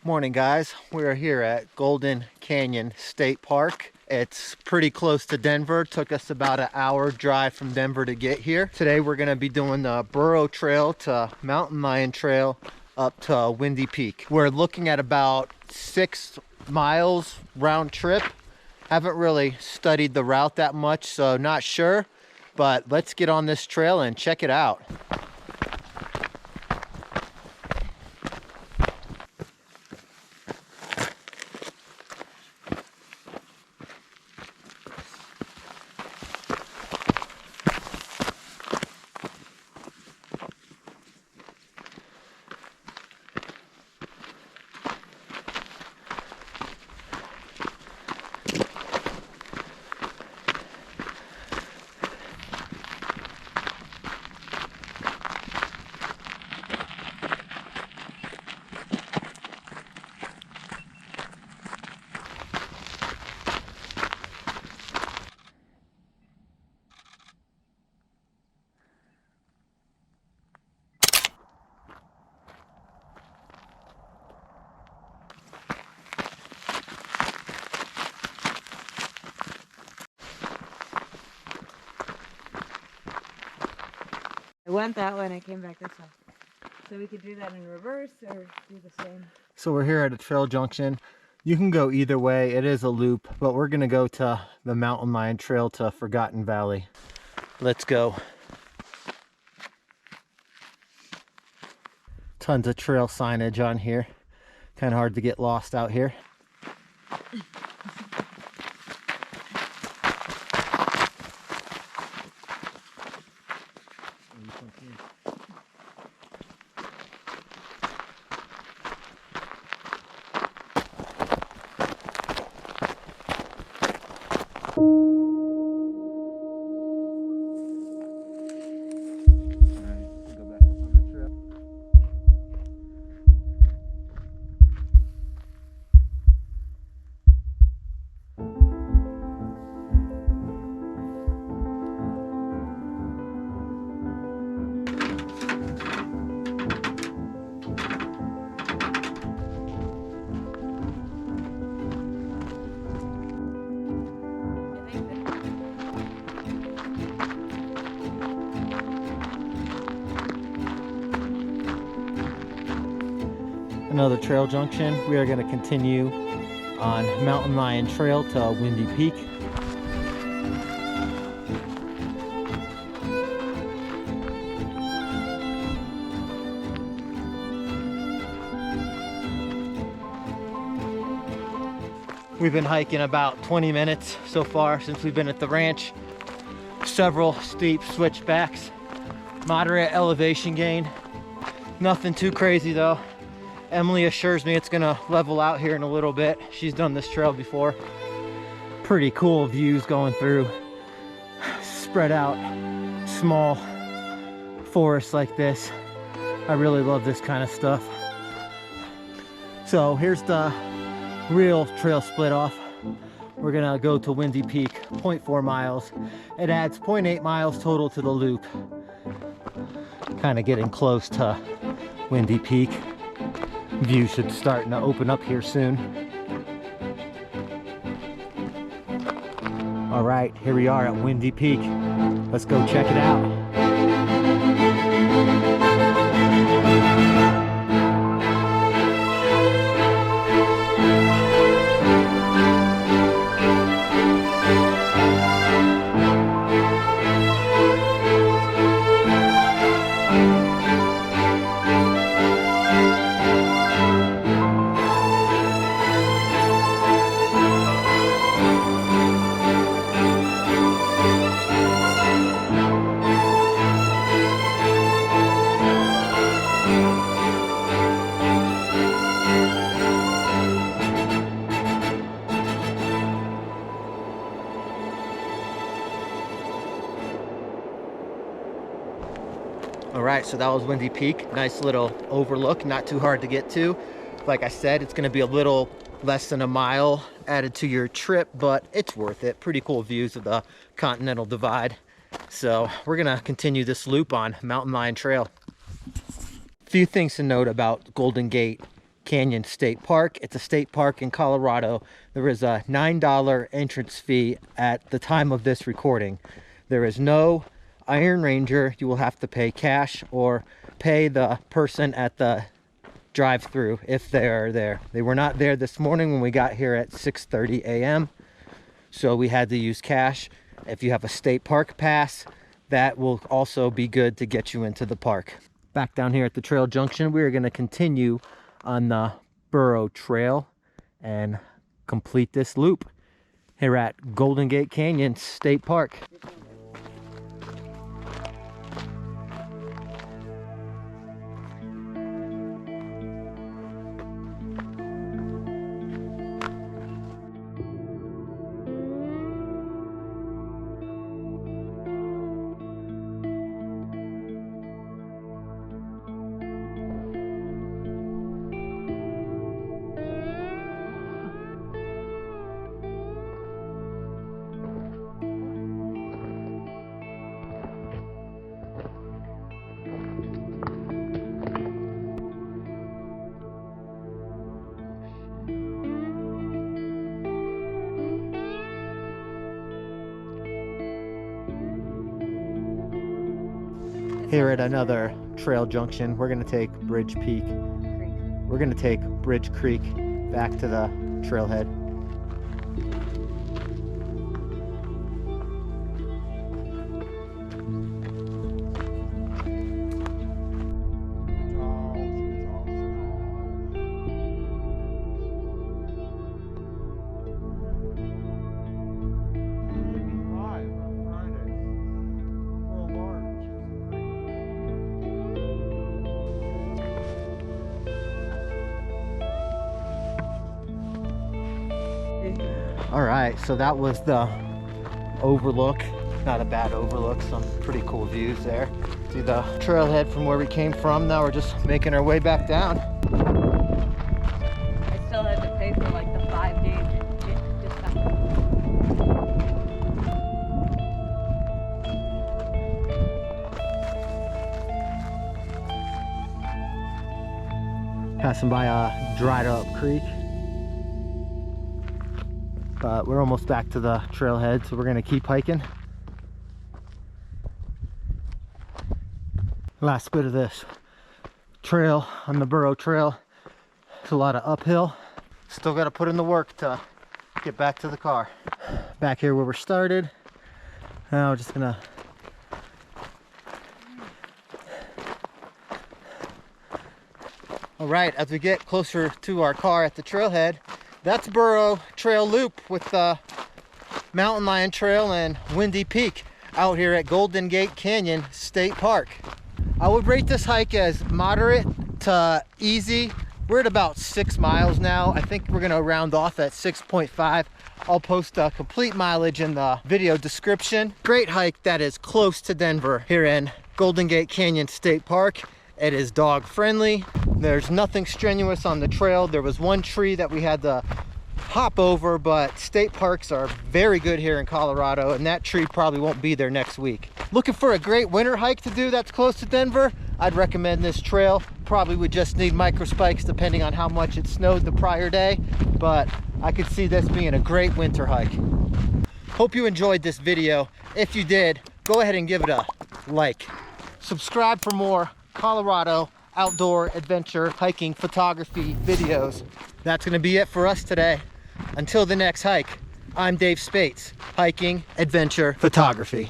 Morning guys, we're here at Golden Canyon State Park. It's pretty close to Denver. Took us about an hour drive from Denver to get here. Today we're going to be doing the Burro Trail to Mountain Lion Trail up to Windy Peak. We're looking at about 6 miles round trip. Haven't really studied the route that much, so not sure, but let's get on this trail and check it out. I went that way and I came back this way. So we could do that in reverse or do the same. So we're here at a trail junction. You can go either way. It is a loop, but we're gonna go to the Mountain Lion Trail to Forgotten Valley. Let's go. Tons of trail signage on here. Kind of hard to get lost out here. Another trail junction. We are going to continue on Mountain Lion Trail to Windy Peak. We've been hiking about 20 minutes so far since we've been at the ranch. Several steep switchbacks, moderate elevation gain. Nothing too crazy though. Emily assures me it's gonna level out here in a little bit. She's done this trail before. Pretty cool views going through spread out small forests like this. I really love this kind of stuff. So here's the real trail split off. We're gonna go to Windy Peak, 0.4 miles. It adds 0.8 miles total to the loop. Kind of getting close to Windy Peak. View should start to open up here soon. All right, here we are at Windy Peak. Let's go check it out. All right, so that was Windy Peak. Nice little overlook, not too hard to get to. Like I said, it's gonna be a little less than a mile added to your trip, but it's worth it. Pretty cool views of the Continental Divide. So we're gonna continue this loop on Mountain Lion Trail. Few things to note about Golden Gate. Canyon State Park. It's a state park in Colorado. There is a $9 entrance fee at the time of this recording. There is no Iron Ranger. You will have to pay cash or pay the person at the drive-through if they are there. They were not there this morning when we got here at 6:30 a.m. So we had to use cash. If you have a state park pass, that will also be good to get you into the park. Back down here at the trail junction, we are going to continue on the Burro Trail and complete this loop here at Golden Gate Canyon State Park. Here at another trail junction, we're gonna take Bridge Peak. We're gonna take Bridge Creek back to the trailhead. All right, so that was the overlook. Not a bad overlook, some pretty cool views there. See the trailhead from where we came from. Now we're just making our way back down. I still had to pay for like the 5-day discount. Passing by a dried up creek. But we're almost back to the trailhead, so we're gonna keep hiking. Last bit of this trail on the Burro Trail. It's a lot of uphill. Still gotta put in the work to get back to the car. Back here where we started. Now we're just gonna all right, as we get closer to our car at the trailhead, that's Burro Trail Loop with the Mountain Lion Trail and Windy Peak out here at Golden Gate Canyon State Park. I would rate this hike as moderate to easy. We're at about 6 miles now. I think we're gonna round off at 6.5. I'll post a complete mileage in the video description. Great hike that is close to Denver here in Golden Gate Canyon State Park. It is dog friendly. There's nothing strenuous on the trail. There was one tree that we had to hop over, but state parks are very good here in Colorado, and that tree probably won't be there next week. Looking for a great winter hike to do that's close to Denver? I'd recommend this trail. Probably would just need micro spikes depending on how much it snowed the prior day, but I could see this being a great winter hike. Hope you enjoyed this video. If you did, go ahead and give it a like. Subscribe for more Colorado outdoor adventure hiking photography videos. That's going to be it for us today. Until the next hike, I'm Dave Spates, hiking adventure photography.